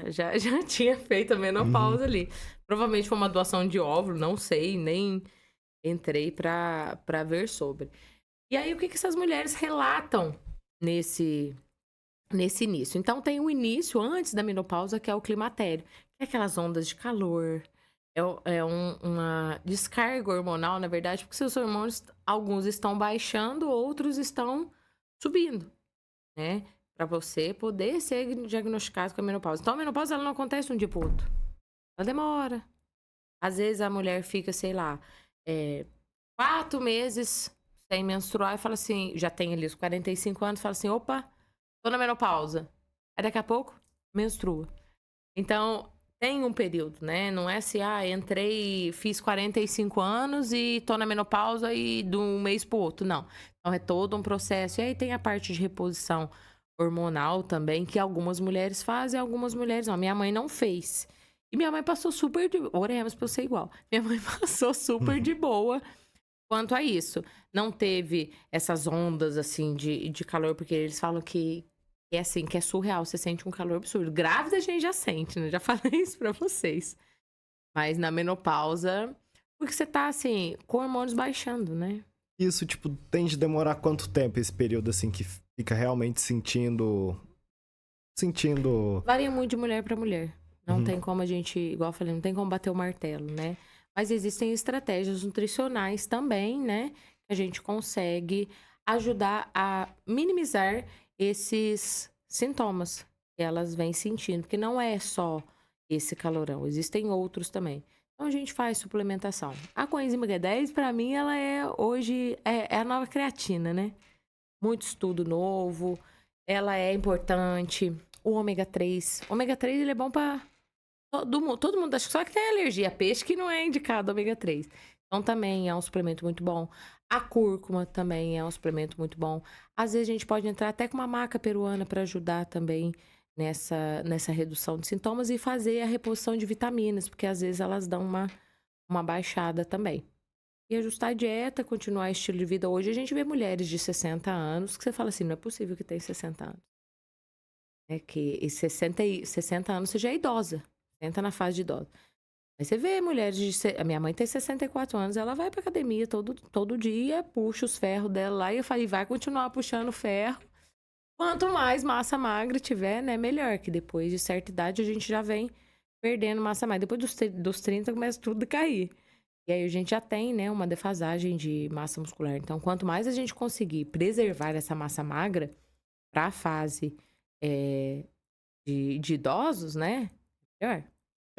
Já tinha feito a menopausa ali. Provavelmente foi uma doação de óvulo, não sei, nem entrei pra ver sobre. E aí, o que essas mulheres relatam nesse início? Então, tem o início, antes da menopausa, que é o climatério. Que é aquelas ondas de calor. Uma descarga hormonal, na verdade, porque seus hormônios, alguns estão baixando, outros estão subindo, né? Pra você poder ser diagnosticado com a menopausa. Então, a menopausa, ela não acontece de um dia pro outro. Ela demora. Às vezes, a mulher fica, sei lá, 4 meses sem menstruar e fala assim, já tem ali os 45 anos, fala assim, opa, tô na menopausa. Aí daqui a pouco, menstrua. Então, tem um período, né? Não é assim, entrei, fiz 45 anos e tô na menopausa e de um mês pro outro. Não. Então, é todo um processo. E aí tem a parte de reposição hormonal também, que algumas mulheres fazem, algumas mulheres não. Minha mãe não fez. E minha mãe passou super de... Oremos pra eu ser igual. Minha mãe passou super de boa quanto a isso. Não teve essas ondas, assim, de calor, porque eles falam que é assim, que é surreal. Você sente um calor absurdo. Grávida a gente já sente, né? Já falei isso pra vocês. Mas na menopausa, porque você tá, assim, com hormônios baixando, né? Isso, tipo, tem de demorar quanto tempo esse período, assim, que fica realmente sentindo... Varia muito de mulher pra mulher. Não tem como a gente, igual eu falei, não tem como bater o martelo, né? Mas existem estratégias nutricionais também, né? Que a gente consegue ajudar a minimizar esses sintomas que elas vêm sentindo. Porque não é só esse calorão, existem outros também. Então a gente faz suplementação. A coenzima Q10, pra mim, ela é hoje é a nova creatina, né? Muito estudo novo, ela é importante. O ômega 3. O ômega 3 ele é bom pra todo mundo. Acho que só que tem alergia a peixe que não é indicado ômega 3. Então também é um suplemento muito bom. A cúrcuma também é um suplemento muito bom. Às vezes a gente pode entrar até com uma maca peruana para ajudar também nessa redução de sintomas e fazer a reposição de vitaminas, porque às vezes elas dão uma baixada também. E ajustar a dieta, continuar estilo de vida. Hoje a gente vê mulheres de 60 anos que você fala assim, não é possível que tenha 60 anos. É que 60 anos você já é idosa. Entra na fase de idosa. Aí você vê mulheres de... A minha mãe tem 64 anos, ela vai pra academia todo dia, puxa os ferros dela lá e eu falei, vai continuar puxando ferro. Quanto mais massa magra tiver, né, melhor. Que depois de certa idade a gente já vem perdendo massa magra. Depois dos 30 começa tudo a cair. E aí a gente já tem, né, uma defasagem de massa muscular. Então, quanto mais a gente conseguir preservar essa massa magra para a fase de idosos, né, melhor.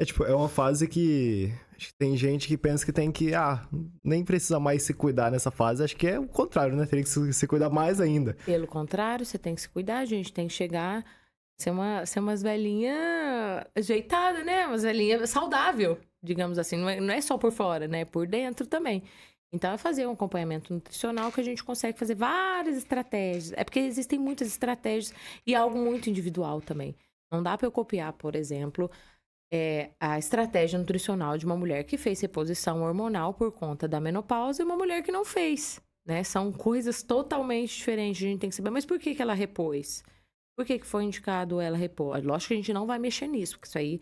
Tipo, é uma fase que acho que tem gente que pensa que tem que, nem precisa mais se cuidar nessa fase. Acho que é o contrário, né? Teria que se cuidar mais ainda. Pelo contrário, você tem que se cuidar, a gente tem que chegar, ser umas velhinhas ajeitadas, né? Umas velhinhas saudável, digamos assim. Não é só por fora, né? Por dentro também. Então, é fazer um acompanhamento nutricional que a gente consegue fazer várias estratégias. É porque existem muitas estratégias e é algo muito individual também. Não dá para eu copiar, por exemplo, a estratégia nutricional de uma mulher que fez reposição hormonal por conta da menopausa e uma mulher que não fez, né? São coisas totalmente diferentes. A gente tem que saber, mas por que ela repôs? Por que foi indicado ela repor? Lógico que a gente não vai mexer nisso, porque isso aí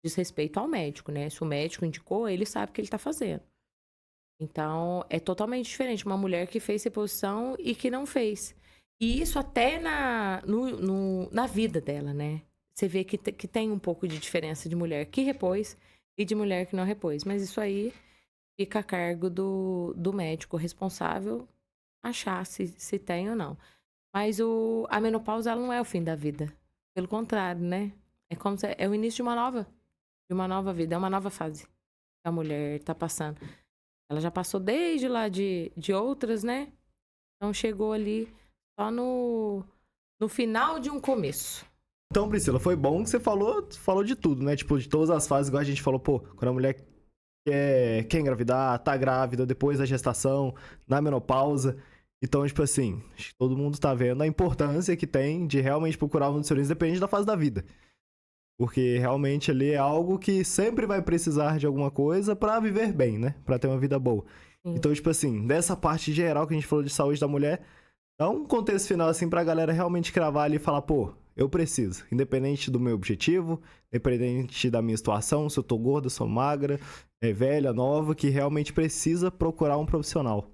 diz respeito ao médico, né? Se o médico indicou, ele sabe o que ele tá fazendo. Então, é totalmente diferente uma mulher que fez reposição e que não fez. E isso até na vida dela, né? Você vê que tem um pouco de diferença de mulher que repôs e de mulher que não repôs. Mas isso aí fica a cargo do médico responsável achar se tem ou não. Mas a menopausa, ela não é o fim da vida. Pelo contrário, né? É como se é o início de uma nova vida, é uma nova fase que a mulher tá passando. Ela já passou desde lá de outras, né? Então chegou ali só no final de um começo. Então, Priscila, foi bom que você falou de tudo, né? Tipo, de todas as fases, igual a gente falou, quando a mulher quer engravidar, tá grávida, depois da gestação, na menopausa. Então, tipo assim, acho que todo mundo tá vendo a importância que tem de realmente procurar um nutricionista, depende da fase da vida. Porque realmente ali é algo que sempre vai precisar de alguma coisa pra viver bem, né? Pra ter uma vida boa. Sim. Então, tipo assim, dessa parte geral que a gente falou de saúde da mulher, dá um contexto final, assim, pra galera realmente cravar ali e falar, eu preciso. Independente do meu objetivo, independente da minha situação, se eu tô gorda, sou magra, velha, nova, que realmente precisa procurar um profissional.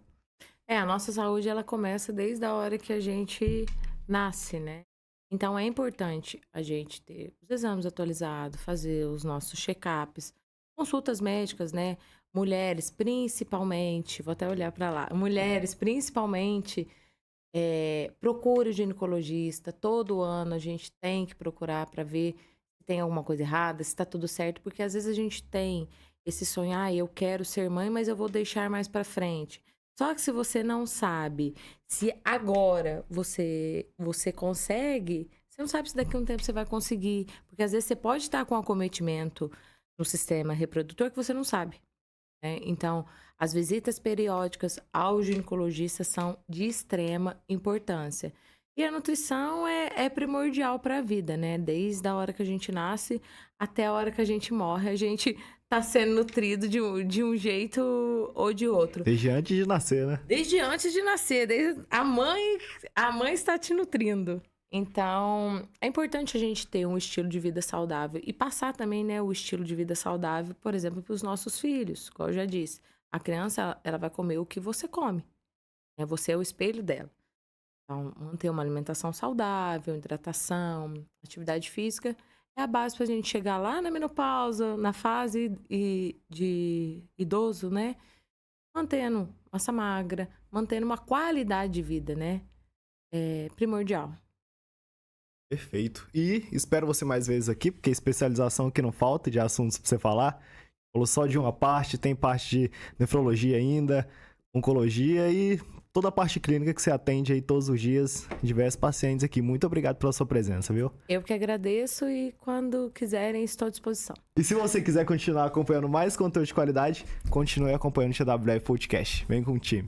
A nossa saúde, ela começa desde a hora que a gente nasce, né? Então, é importante a gente ter os exames atualizados, fazer os nossos check-ups, consultas médicas, né? Mulheres, principalmente, vou até olhar para lá, mulheres, principalmente, procure o ginecologista. Todo ano a gente tem que procurar para ver se tem alguma coisa errada, se está tudo certo, porque às vezes a gente tem esse sonho, eu quero ser mãe, mas eu vou deixar mais para frente. Só que se você não sabe se agora você consegue, você não sabe se daqui a um tempo você vai conseguir. Porque às vezes você pode estar com acometimento no sistema reprodutor que você não sabe, né? Então, as visitas periódicas ao ginecologista são de extrema importância. E a nutrição é primordial para a vida, né? Desde a hora que a gente nasce até a hora que a gente morre, a gente tá sendo nutrido de um jeito ou de outro. Desde antes de nascer, né? Desde antes de nascer, a mãe está te nutrindo. Então, é importante a gente ter um estilo de vida saudável e passar também, né, o estilo de vida saudável, por exemplo, para os nossos filhos. Como eu já disse, a criança, ela vai comer o que você come, né? Você é o espelho dela. Então, manter uma alimentação saudável, hidratação, atividade física é a base para a gente chegar lá na menopausa, na fase de idoso, né? Mantendo massa magra, mantendo uma qualidade de vida, né? É primordial. Perfeito. E espero você mais vezes aqui, porque especialização aqui não falta de assuntos pra você falar. Falou só de uma parte, tem parte de nefrologia ainda, oncologia e toda a parte clínica que você atende aí todos os dias, diversos pacientes aqui. Muito obrigado pela sua presença, viu? Eu que agradeço e quando quiserem estou à disposição. E se você quiser continuar acompanhando mais conteúdo de qualidade, continue acompanhando o TWF Podcast. Vem com o time.